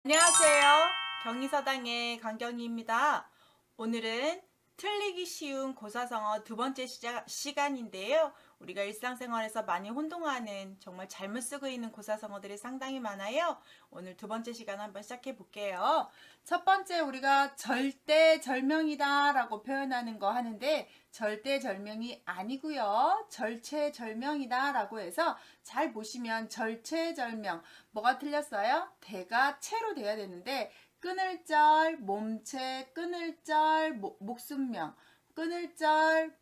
안녕하세요. 경리서당의 강경희입니다. 오늘은 틀리기 쉬운 고사성어 두 번째 시간인데요. 우리가 일상생활에서 많이 혼동하는 정말 잘못 쓰고 있는 고사성어들이 상당히 많아요. 오늘 두 번째 시간 한번 시작해 볼게요. 첫 번째 우리가 절대절명이다 라고 표현하는 거 하는데 절대절명이 아니고요. 절체절명이다 라고 해서 잘 보시면 절체절명 뭐가 틀렸어요? 대가 체로 돼야 되는데 끊을 절, 몸체, 끊을 절, 목숨명, 끊을 절,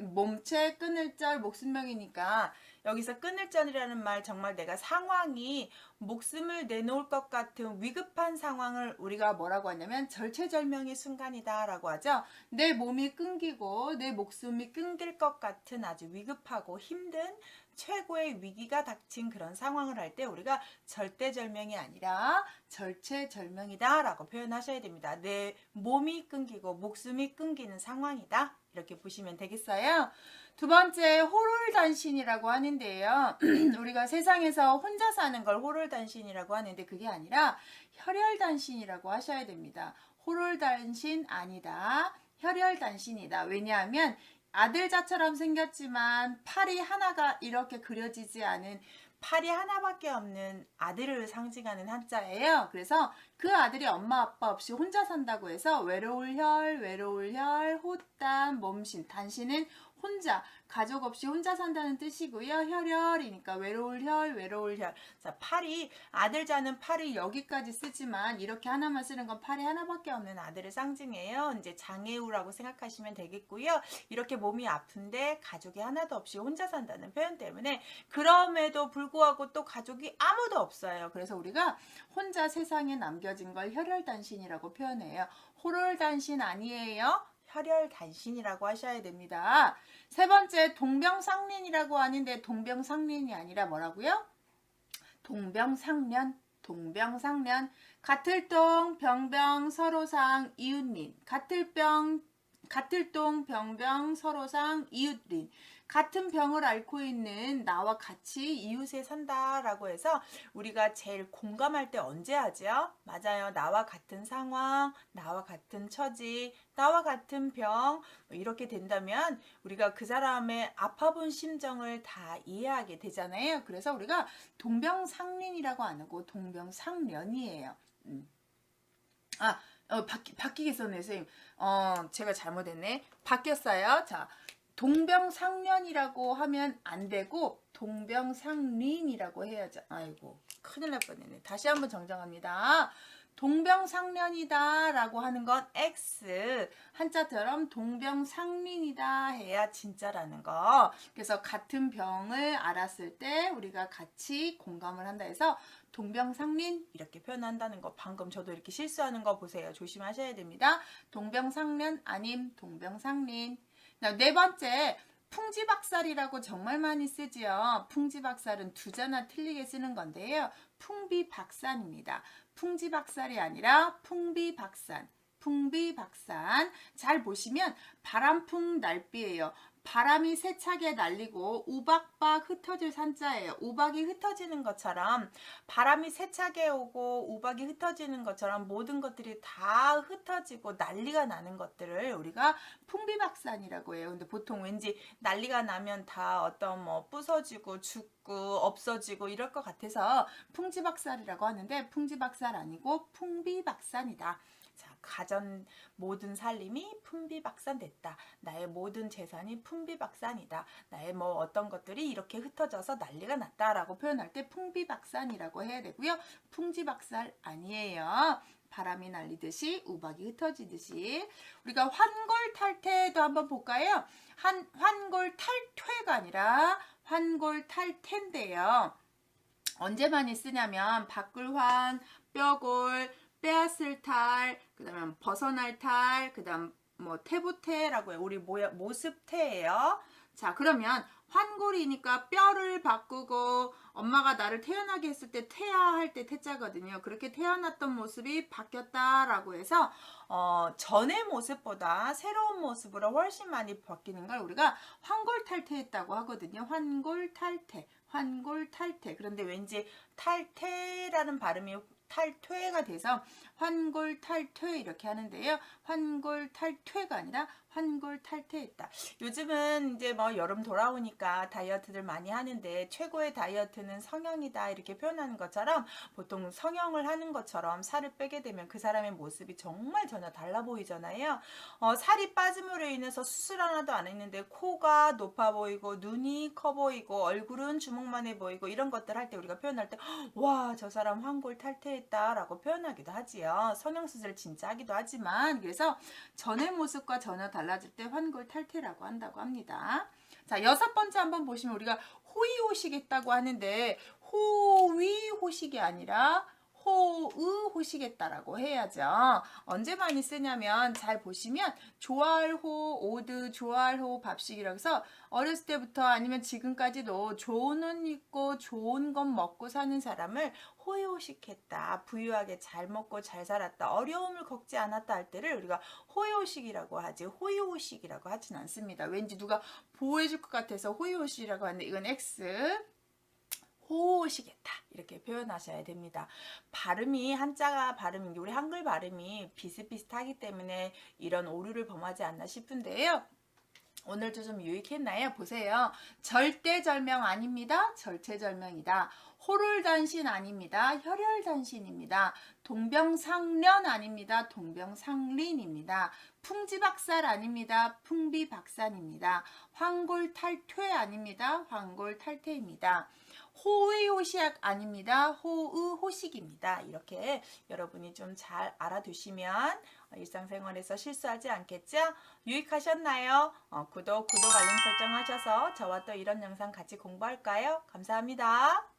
몸체, 끊을 절, 목숨명이니까 여기서 끊을 절이라는 말 정말 내가 상황이 목숨을 내놓을 것 같은 위급한 상황을 우리가 뭐라고 하냐면 절체절명의 순간이다 라고 하죠. 내 몸이 끊기고 내 목숨이 끊길 것 같은 아주 위급하고 힘든 최고의 위기가 닥친 그런 상황을 할 때 우리가 절대절명이 아니라 절체절명이다 라고 표현하셔야 됩니다. 내 몸이 끊기고 목숨이 끊기는 상황이다. 이렇게 보시면 되겠어요. 두 번째 호롤단신이라고 하는데요. 우리가 세상에서 혼자 사는 걸 호롤단신이라고 하는데 그게 아니라 혈혈단신이라고 하셔야 됩니다. 호롤단신 아니다. 혈혈단신이다. 왜냐하면 아들자처럼 생겼지만 팔이 하나가 이렇게 그려지지 않은 팔이 하나밖에 없는 아들을 상징하는 한자예요. 그래서 그 아들이 엄마 아빠 없이 혼자 산다고 해서 외로울 혈, 호단, 몸신, 단신은 혼자, 가족 없이 혼자 산다는 뜻이고요. 혈혈이니까 외로울 혈. 자, 팔이, 아들 자는 팔이 여기까지 쓰지만 이렇게 하나만 쓰는 건 팔이 하나밖에 없는 아들을 상징해요. 이제 장애우라고 생각하시면 되겠고요. 이렇게 몸이 아픈데 가족이 하나도 없이 혼자 산다는 표현 때문에 그럼에도 불구하고 또 가족이 아무도 없어요. 그래서 우리가 혼자 세상에 남겨진 걸 혈혈단신이라고 표현해요. 호롤단신 아니에요. 혈혈단신이라고 하셔야 됩니다. 세 번째 동병상련이라고 하는데 동병상련이 아니라 뭐라고요? 동병상련. 같을 동 병병 서로상 이웃린. 같을 동 병병 서로상 이웃린. 같은 병을 앓고 있는 나와 같이 이웃에 산다라고 해서 우리가 제일 공감할 때 언제 하죠? 맞아요. 나와 같은 상황, 나와 같은 처지, 나와 같은 병 이렇게 된다면 우리가 그 사람의 아파본 심정을 다 이해하게 되잖아요. 그래서 우리가 동병상련이라고 안 하고 동병상련이에요. 바뀌겠었네, 선생님. 제가 잘못했네. 바뀌었어요. 자, 동병상련이라고 하면 안 되고 동병상린이라고 해야죠. 아이고, 큰일 날 뻔했네. 다시 한번 정정합니다. 동병상련이다 라고 하는 건 X 한자처럼 동병상린이다 해야 진짜라는 거. 그래서 같은 병을 알았을 때 우리가 같이 공감을 한다 해서 동병상린 이렇게 표현한다는 거. 방금 저도 이렇게 실수하는 거 보세요. 조심하셔야 됩니다. 동병상련 아님 동병상린. 네 번째 풍지박살이라고 정말 많이 쓰지요. 풍지박살은 두 자나 틀리게 쓰는 건데요. 풍비박산입니다. 풍지박살이 아니라 풍비박산. 잘 보시면 바람풍 날비예요. 바람이 세차게 날리고 우박박 흩어질 산자예요. 우박이 흩어지는 것처럼 바람이 세차게 오고 우박이 흩어지는 것처럼 모든 것들이 다 흩어지고 난리가 나는 것들을 우리가 풍비박산이라고 해요. 근데 보통 왠지 난리가 나면 다 어떤 뭐 부서지고 죽고 없어지고 이럴 것 같아서 풍지박살이라고 하는데 풍지박살 아니고 풍비박산이다. 자, 가전 모든 살림이 풍비박산됐다. 나의 모든 재산이 풍비박산이다. 나의 뭐 어떤 것들이 이렇게 흩어져서 난리가 났다라고 표현할 때 풍비박산이라고 해야 되고요. 풍지박살 아니에요. 바람이 날리듯이 우박이 흩어지듯이. 우리가 환골탈태도 한번 볼까요? 환골탈퇴가 아니라 환골탈태인데요. 언제 많이 쓰냐면 바꿀환, 뼈골, 빼앗을 탈, 그 다음에 벗어날 탈, 그 다음 뭐 태부태라고 해요. 우리 모습태예요. 자, 그러면 환골이니까 뼈를 바꾸고 엄마가 나를 태어나게 했을 때 태아할 때 태자거든요. 그렇게 태어났던 모습이 바뀌었다라고 해서 전의 모습보다 새로운 모습으로 훨씬 많이 바뀌는 걸 우리가 환골탈태했다고 하거든요. 환골탈태. 그런데 왠지 탈태라는 발음이 환골탈퇴가 돼서 환골탈퇴 이렇게 하는데요. 환골탈퇴가 아니라 환골탈퇴했다. 요즘은 이제 뭐 여름 돌아오니까 다이어트들 많이 하는데 최고의 다이어트는 성형이다 이렇게 표현하는 것처럼 보통 성형을 하는 것처럼 살을 빼게 되면 그 사람의 모습이 정말 전혀 달라 보이잖아요. 살이 빠짐으로 인해서 수술 하나도 안 했는데 코가 높아 보이고 눈이 커 보이고 얼굴은 주먹만해 보이고 이런 것들 할 때 우리가 표현할 때 와, 저 사람 환골탈퇴했다 라고 표현하기도 하지요. 성형수술 진짜 하기도 하지만 그래서 전의 모습과 전혀 달라질 때 환골탈퇴라고 한다고 합니다. 자, 6번째 한번 보시면 우리가 호의호식했다고 하는데 호위호식이 아니라 호의호식했다라고 해야죠. 언제 많이 쓰냐면 잘 보시면 조알호, 오드, 조알호, 밥식이라고 해서 어렸을 때부터 아니면 지금까지도 좋은 옷 입고 좋은 것 먹고 사는 사람을 호의호식했다. 부유하게 잘 먹고 잘 살았다. 어려움을 겪지 않았다 할 때를 우리가 호의호식이라고 하지 호의호식이라고 하진 않습니다. 왠지 누가 보호해줄 것 같아서 호의호식이라고 하는데 이건 X. 호식했다 이렇게 표현하셔야 됩니다. 발음이 한자가 발음이 우리 한글 발음이 비슷비슷하기 때문에 이런 오류를 범하지 않나 싶은데요. 오늘도 좀 유익했나요? 보세요. 절대절명 아닙니다. 절체절명이다. 호롤단신 아닙니다. 혈혈단신입니다. 동병상련 아닙니다. 동병상린입니다. 풍지박살 아닙니다. 풍비박산입니다. 황골탈퇴 아닙니다. 황골탈퇴입니다. 호의호식 아닙니다. 호의호식입니다. 이렇게 여러분이 좀 잘 알아두시면 일상생활에서 실수하지 않겠죠? 유익하셨나요? 구독, 알림 설정 하셔서 저와 또 이런 영상 같이 공부할까요? 감사합니다.